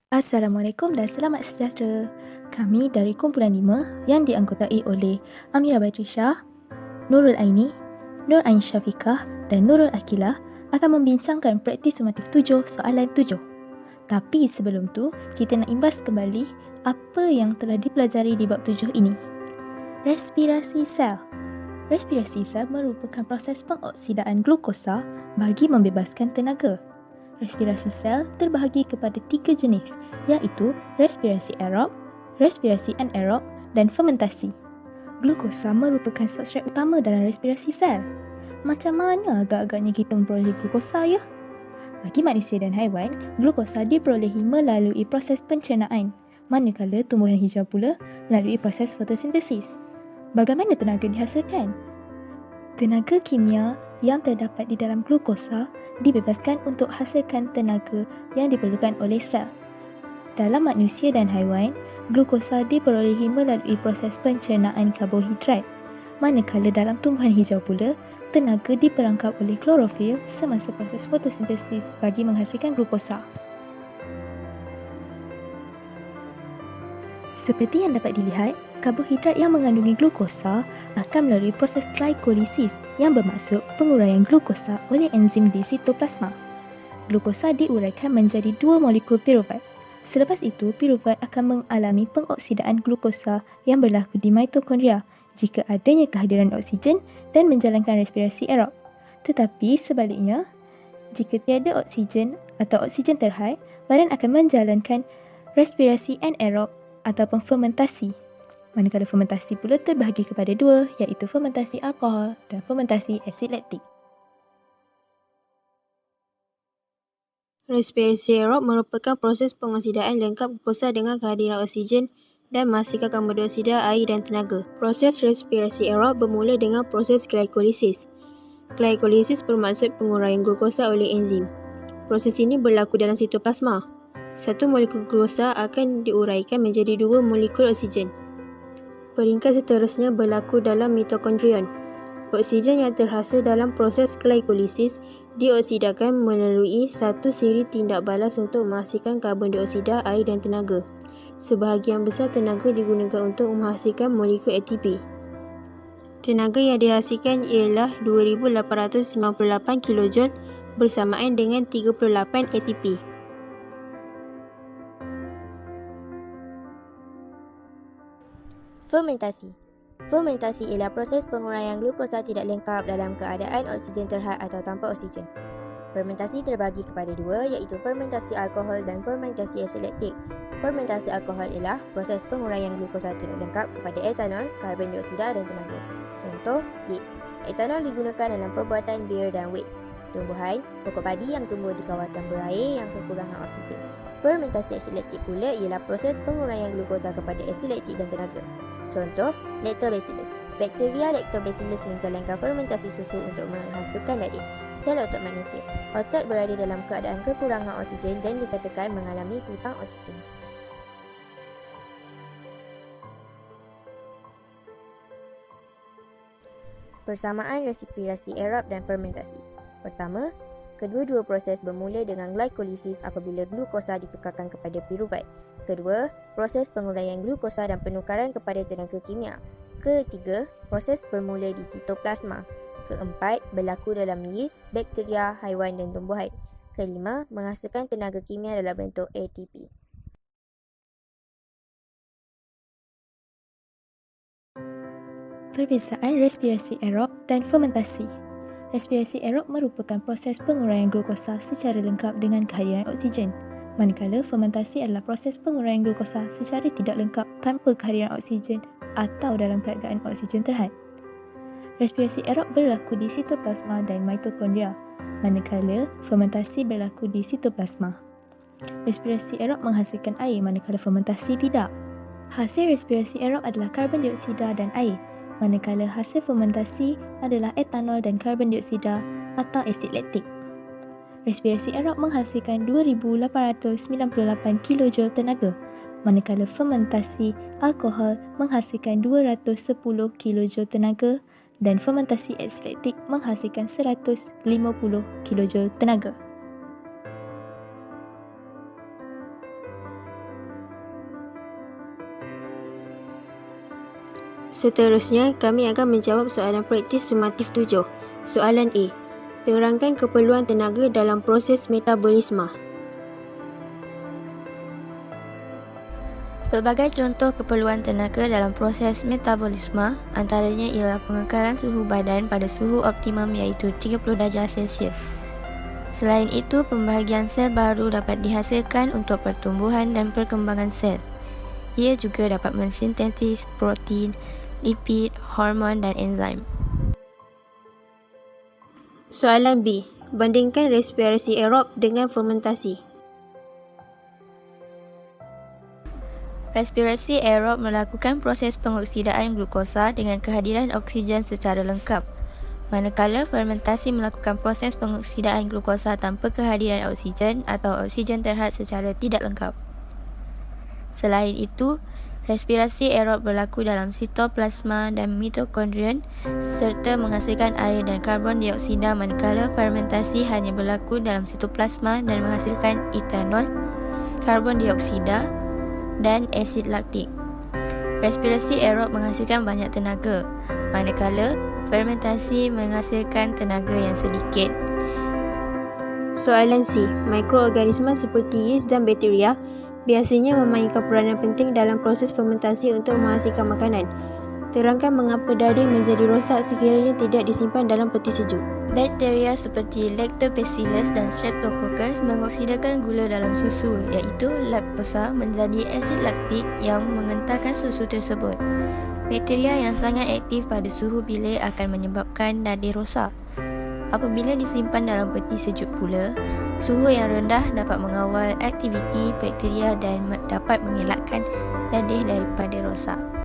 Assalamualaikum dan selamat sejahtera. Kami dari kumpulan 5 yang dianggotai oleh Amira Badrisha, Nurul Aini, Nur Ain Syafiqah dan Nurul Akilah akan membincangkan praktis sumatif 7 soalan 7. Tapi sebelum tu, kita nak imbas kembali apa yang telah dipelajari di bab 7 ini. Respirasi sel. Respirasi sel merupakan proses pengoksidaan glukosa bagi membebaskan tenaga. Respirasi sel terbahagi kepada 3 jenis, iaitu respirasi aerob, respirasi anaerob dan fermentasi. Glukosa merupakan substrat utama dalam respirasi sel. Macam mana agak-agaknya kita memperoleh glukosa ya? Bagi manusia dan haiwan, glukosa diperolehi melalui proses pencernaan, manakala tumbuhan hijau pula melalui proses fotosintesis. Bagaimana tenaga dihasilkan? Tenaga kimia yang terdapat di dalam glukosa dibebaskan untuk hasilkan tenaga yang diperlukan oleh sel. Dalam manusia dan haiwan, glukosa diperolehi melalui proses pencernaan karbohidrat. Manakala dalam tumbuhan hijau pula, tenaga diperangkap oleh klorofil semasa proses fotosintesis bagi menghasilkan glukosa. Seperti yang dapat dilihat, karbohidrat yang mengandungi glukosa akan melalui proses glikolisis yang bermaksud penguraian glukosa oleh enzim di sitoplasma. Glukosa diuraikan menjadi 2 molekul piruvat. Selepas itu, piruvat akan mengalami pengoksidaan glukosa yang berlaku di mitokondria jika adanya kehadiran oksigen dan menjalankan respirasi aerob. Tetapi sebaliknya, jika tiada oksigen atau oksigen terhad, badan akan menjalankan respirasi anaerob ataupun fermentasi. Manakala fermentasi pula terbahagi kepada 2, iaitu fermentasi alkohol dan fermentasi asid laktik. Respirasi aerob merupakan proses pengoksidaan lengkap glukosa dengan kehadiran oksigen dan menghasilkan karbon dioksida, air dan tenaga. Proses respirasi aerob bermula dengan proses glikolisis. Glikolisis bermaksud penguraian glukosa oleh enzim. Proses ini berlaku dalam sitoplasma. Satu molekul glukosa akan diuraikan menjadi 2 molekul oksigen. Peringkat seterusnya berlaku dalam mitokondrion. Oksigen yang terhasil dalam proses glikolisis dioksidakan melalui satu siri tindak balas untuk menghasilkan karbon dioksida, air dan tenaga. Sebahagian besar tenaga digunakan untuk menghasilkan molekul ATP. Tenaga yang dihasilkan ialah 2898 kJ bersamaan dengan 38 ATP. Fermentasi. Fermentasi ialah proses penguraian glukosa tidak lengkap dalam keadaan oksigen terhad atau tanpa oksigen. Fermentasi terbagi kepada 2, iaitu fermentasi alkohol dan fermentasi asid laktik. Fermentasi alkohol ialah proses penguraian glukosa tidak lengkap kepada etanol, karbon dioksida dan tenaga. Contoh, yeast. Etanol digunakan dalam perbuatan bir dan whey. Tumbuhan, pokok padi yang tumbuh di kawasan berair yang kekurangan oksigen. Fermentasi asid laktik pula ialah proses penguraian glukosa kepada asid laktik dan tenaga. Contoh, Lactobacillus. Bakteria Lactobacillus menjalankan fermentasi susu untuk menghasilkan daging. Sel otot manusia. Otot berada dalam keadaan kekurangan oksigen dan dikatakan mengalami hutang oksigen. Persamaan respirasi aerob dan fermentasi. Pertama, kedua-dua proses bermula dengan glikolisis apabila glukosa ditukarkan kepada piruvat. Kedua, proses penguraian glukosa dan penukaran kepada tenaga kimia. Ketiga, proses bermula di sitoplasma. Keempat, berlaku dalam yeast, bakteria, haiwan dan tumbuhan. Kelima, menghasilkan tenaga kimia dalam bentuk ATP. Perbezaan respirasi aerob dan fermentasi. Respirasi aerob merupakan proses penguraian glukosa secara lengkap dengan kehadiran oksigen. Manakala fermentasi adalah proses penguraian glukosa secara tidak lengkap tanpa kehadiran oksigen atau dalam keadaan oksigen terhad. Respirasi aerob berlaku di sitoplasma dan mitokondria, manakala fermentasi berlaku di sitoplasma. Respirasi aerob menghasilkan air manakala fermentasi tidak. Hasil respirasi aerob adalah karbon dioksida dan air, manakala hasil fermentasi adalah etanol dan karbon dioksida atau asid laktik. Respirasi aerob menghasilkan 2898 kJ tenaga, manakala fermentasi alkohol menghasilkan 210 kJ tenaga dan fermentasi asid laktik menghasilkan 150 kJ tenaga. Seterusnya, kami akan menjawab soalan praktis sumatif 7. Soalan A. Terangkan keperluan tenaga dalam proses metabolisme. Pelbagai contoh keperluan tenaga dalam proses metabolisme antaranya ialah pengekalan suhu badan pada suhu optimum iaitu 30 darjah Celsius. Selain itu, pembahagian sel baru dapat dihasilkan untuk pertumbuhan dan perkembangan sel. Ia juga dapat mensintetis protein, lipid, hormon dan enzim. Soalan B. Bandingkan respirasi aerob dengan fermentasi. Respirasi aerob melakukan proses pengoksidaan glukosa dengan kehadiran oksigen secara lengkap, manakala fermentasi melakukan proses pengoksidaan glukosa tanpa kehadiran oksigen atau oksigen terhad secara tidak lengkap. Selain itu, respirasi aerob berlaku dalam sitoplasma dan mitokondrion serta menghasilkan air dan karbon dioksida, manakala fermentasi hanya berlaku dalam sitoplasma dan menghasilkan etanol, karbon dioksida dan asid laktik. Respirasi aerob menghasilkan banyak tenaga, manakala fermentasi menghasilkan tenaga yang sedikit. Soalan C. Mikroorganisma seperti yeast dan bakteria biasanya memainkan peranan penting dalam proses fermentasi untuk menghasilkan makanan. Terangkan mengapa daging menjadi rosak sekiranya tidak disimpan dalam peti sejuk. Bakteria seperti Lactobacillus dan Streptococcus mengoksidakan gula dalam susu iaitu laktosa menjadi asid laktik yang mengentalkan susu tersebut. Bakteria yang sangat aktif pada suhu bilik akan menyebabkan dadih rosak. Apabila disimpan dalam peti sejuk pula, suhu yang rendah dapat mengawal aktiviti bakteria dan dapat mengelakkan dadih daripada rosak.